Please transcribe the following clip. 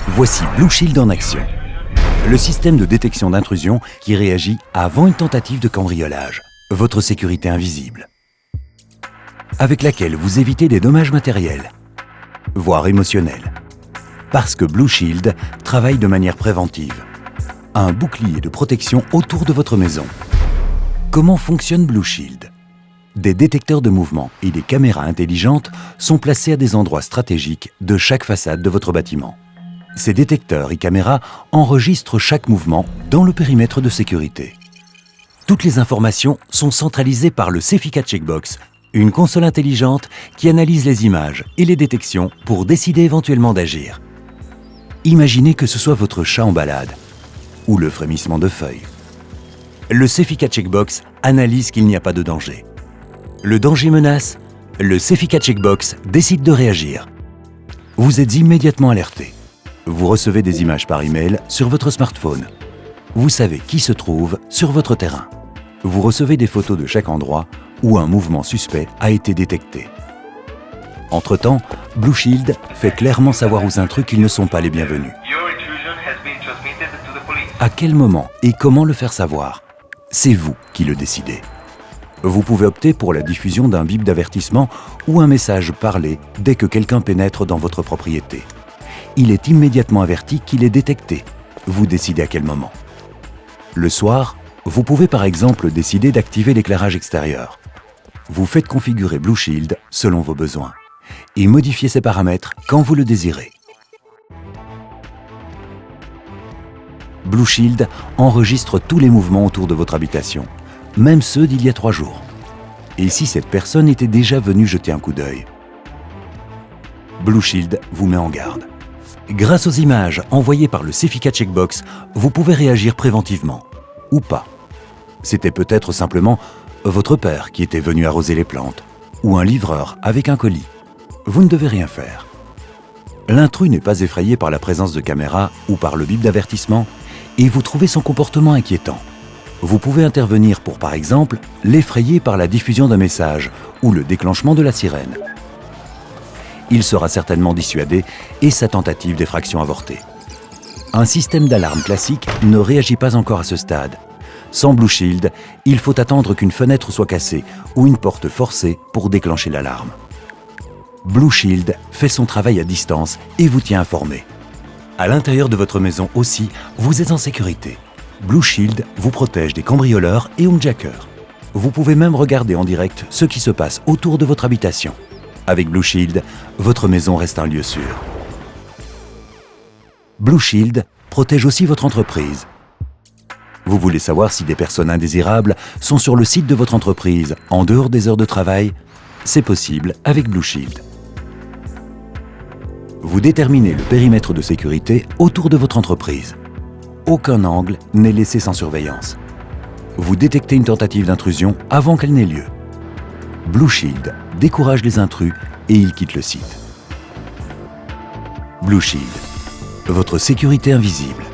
Voici Blue Shield en action. Le système de détection d'intrusion qui réagit avant une tentative de cambriolage. Votre sécurité invisible. Avec laquelle vous évitez des dommages matériels, voire émotionnels. Parce que Blue Shield travaille de manière préventive. Un bouclier de protection autour de votre maison. Comment fonctionne Blue Shield ? Des détecteurs de mouvement et des caméras intelligentes sont placés à des endroits stratégiques de chaque façade de votre bâtiment. Ces détecteurs et caméras enregistrent chaque mouvement dans le périmètre de sécurité. Toutes les informations sont centralisées par le Cefica Checkbox, une console intelligente qui analyse les images et les détections pour décider éventuellement d'agir. Imaginez que ce soit votre chat en balade ou le frémissement de feuilles. Le Cefica Checkbox analyse qu'il n'y a pas de danger. Le danger menace, le Cefica Checkbox décide de réagir. Vous êtes immédiatement alerté. Vous recevez des images par email sur votre smartphone. Vous savez qui se trouve sur votre terrain. Vous recevez des photos de chaque endroit où un mouvement suspect a été détecté. Entre-temps, Blue Shield fait clairement savoir aux intrus qu'ils ne sont pas les bienvenus. À quel moment et comment le faire savoir ? C'est vous qui le décidez. Vous pouvez opter pour la diffusion d'un bip d'avertissement ou un message parlé dès que quelqu'un pénètre dans votre propriété. Il est immédiatement averti qu'il est détecté. Vous décidez à quel moment. Le soir, vous pouvez par exemple décider d'activer l'éclairage extérieur. Vous faites configurer Blue Shield selon vos besoins et modifiez ses paramètres quand vous le désirez. Blue Shield enregistre tous les mouvements autour de votre habitation, même ceux d'il y a 3 jours. Et si cette personne était déjà venue jeter un coup d'œil ? Blue Shield vous met en garde. Grâce aux images envoyées par le Cefica Checkbox, vous pouvez réagir préventivement, ou pas. C'était peut-être simplement votre père qui était venu arroser les plantes, ou un livreur avec un colis. Vous ne devez rien faire. L'intrus n'est pas effrayé par la présence de caméras ou par le bip d'avertissement, et vous trouvez son comportement inquiétant. Vous pouvez intervenir pour, par exemple, l'effrayer par la diffusion d'un message ou le déclenchement de la sirène. Il sera certainement dissuadé et sa tentative d'effraction avortée. Un système d'alarme classique ne réagit pas encore à ce stade. Sans Blue Shield, il faut attendre qu'une fenêtre soit cassée ou une porte forcée pour déclencher l'alarme. Blue Shield fait son travail à distance et vous tient informé. À l'intérieur de votre maison aussi, vous êtes en sécurité. Blue Shield vous protège des cambrioleurs et homejackers. Vous pouvez même regarder en direct ce qui se passe autour de votre habitation. Avec Blue Shield, votre maison reste un lieu sûr. Blue Shield protège aussi votre entreprise. Vous voulez savoir si des personnes indésirables sont sur le site de votre entreprise en dehors des heures de travail ? C'est possible avec Blue Shield. Vous déterminez le périmètre de sécurité autour de votre entreprise. Aucun angle n'est laissé sans surveillance. Vous détectez une tentative d'intrusion avant qu'elle n'ait lieu. Blue Shield décourage les intrus et ils quittent le site. Blue Shield, votre sécurité invisible.